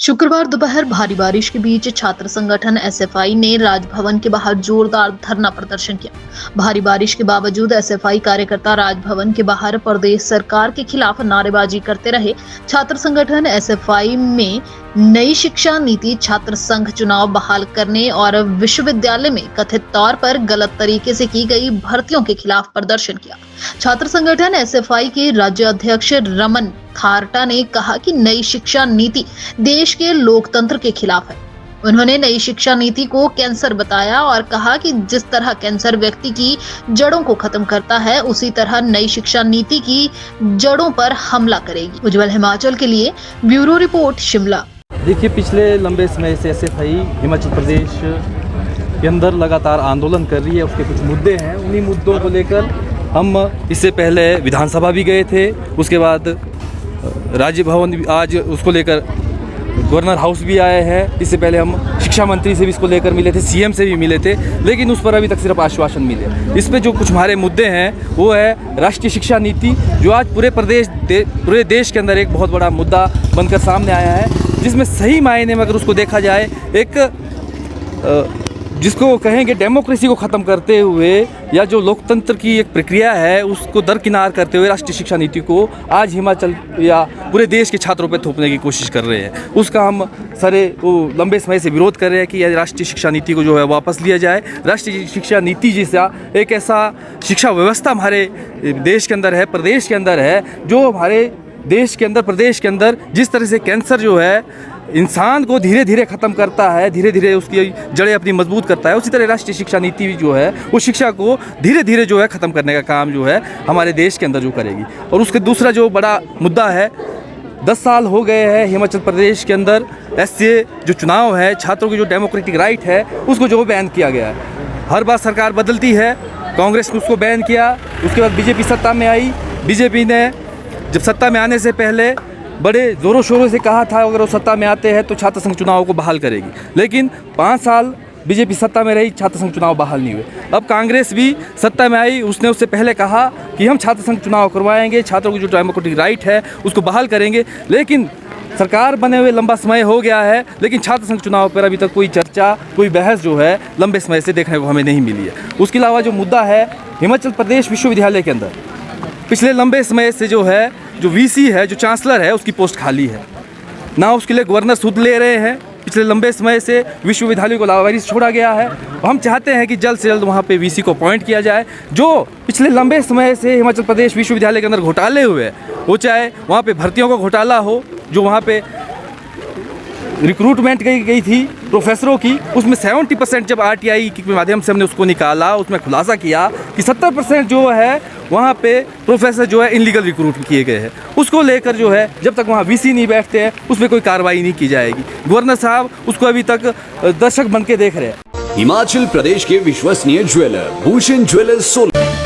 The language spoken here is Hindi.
शुक्रवार दोपहर भारी बारिश के बीच छात्र संगठन एसएफआई ने राजभवन के बाहर जोरदार धरना प्रदर्शन किया। भारी बारिश के बावजूद एसएफआई कार्यकर्ता राजभवन के बाहर प्रदेश सरकार के खिलाफ नारेबाजी करते रहे। छात्र संगठन एसएफआई में नई शिक्षा नीति, छात्र संघ चुनाव बहाल करने और विश्वविद्यालय में कथित तौर पर गलत तरीके से की गई भर्तियों के खिलाफ प्रदर्शन किया। छात्र संगठन एसएफआई के राज्य अध्यक्ष रमन थारटा ने कहा कि नई शिक्षा नीति देश के लोकतंत्र के खिलाफ है। उन्होंने नई शिक्षा नीति को कैंसर बताया और कहा कि जिस तरह कैंसर व्यक्ति की जड़ों को खत्म करता है, उसी तरह नई शिक्षा नीति की जड़ों पर हमला करेगी। उज्जवल हिमाचल के लिए ब्यूरो रिपोर्ट शिमला। देखिए, पिछले लंबे समय से एसएफआई हिमाचल प्रदेश के अंदर लगातार आंदोलन कर रही है। उसके कुछ मुद्दे हैं, उन्हीं मुद्दों को लेकर हम इससे पहले विधानसभा भी गए थे, उसके बाद राज्य भवन आज उसको लेकर गवर्नर हाउस भी आए हैं। इससे पहले हम शिक्षा मंत्री से भी इसको लेकर मिले थे, सीएम से भी मिले थे, लेकिन उस पर अभी तक सिर्फ आश्वासन मिले। इस पे जो कुछ हमारे मुद्दे हैं वो है राष्ट्रीय शिक्षा नीति, जो आज पूरे देश के अंदर एक बहुत बड़ा मुद्दा बनकर सामने आया है, जिसमें सही मायने में अगर उसको देखा जाए एक जिसको कहेंगे डेमोक्रेसी को ख़त्म करते हुए या जो लोकतंत्र की एक प्रक्रिया है उसको दरकिनार करते हुए राष्ट्रीय शिक्षा नीति को आज हिमाचल या पूरे देश के छात्रों पर थोपने की कोशिश कर रहे हैं। उसका हम लंबे समय से विरोध कर रहे हैं कि यह राष्ट्रीय शिक्षा नीति को जो है वापस लिया जाए। राष्ट्रीय शिक्षा नीति जैसा एक ऐसा शिक्षा व्यवस्था हमारे देश के अंदर है, प्रदेश के अंदर है, जो हमारे देश के अंदर, प्रदेश के अंदर जिस तरह से कैंसर जो है इंसान को धीरे धीरे ख़त्म करता है, धीरे धीरे उसकी जड़ें अपनी मजबूत करता है, उसी तरह राष्ट्रीय शिक्षा नीति जो है वो शिक्षा को धीरे धीरे जो है ख़त्म करने का काम जो है हमारे देश के अंदर जो करेगी। और उसके दूसरा जो बड़ा मुद्दा है, 10 साल हो गए हैं हिमाचल प्रदेश के अंदर एससीए जो चुनाव है, छात्रों की जो डेमोक्रेटिक राइट है उसको जो बैन किया गया है। हर बार सरकार बदलती है, कांग्रेस ने उसको बैन किया, उसके बाद बीजेपी सत्ता में आई। बीजेपी ने जब सत्ता में आने से पहले बड़े ज़ोरों शोरों से कहा था अगर वो सत्ता में आते हैं तो छात्र संघ चुनाव को बहाल करेगी, लेकिन 5 साल बीजेपी सत्ता में रही, छात्र संघ चुनाव बहाल नहीं हुए। अब कांग्रेस भी सत्ता में आई, उसने उससे पहले कहा कि हम छात्र संघ चुनाव करवाएंगे, छात्रों की जो डेमोक्रेटिक राइट है उसको बहाल करेंगे, लेकिन सरकार बने हुए लंबा समय हो गया है, लेकिन छात्र संघ चुनाव पर अभी तक कोई चर्चा, कोई बहस जो है लंबे समय से देखने को हमें नहीं मिली है। उसके अलावा जो मुद्दा है हिमाचल प्रदेश विश्वविद्यालय के अंदर पिछले लंबे समय से जो है जो वीसी है, जो चांसलर है, उसकी पोस्ट खाली है, ना उसके लिए गवर्नर सुध ले रहे हैं। पिछले लंबे समय से विश्वविद्यालय को लावारिस छोड़ा गया है। हम चाहते हैं कि जल्द से जल्द वहाँ पे वीसी को अपॉइंट किया जाए। जो पिछले लंबे समय से हिमाचल प्रदेश विश्वविद्यालय के अंदर घोटाले हुए, वो चाहे वहाँ पे भर्तियों का घोटाला हो, जो वहाँ पे रिक्रूटमेंट गई थी प्रोफेसरों की, उसमें 70% जब आरटीआई के माध्यम से हमने उसको निकाला, उसमें खुलासा किया कि 70% जो है वहाँ पे प्रोफेसर जो है इनलीगल रिक्रूट किए गए हैं। उसको लेकर जो है जब तक वहाँ वीसी नहीं बैठते हैं उस पर कोई कार्रवाई नहीं की जाएगी। गवर्नर साहब उसको अभी तक दर्शक बन के देख रहे हैं। हिमाचल प्रदेश के विश्वसनीय ज्वेलर भूषण ज्वेलर्स सोलन।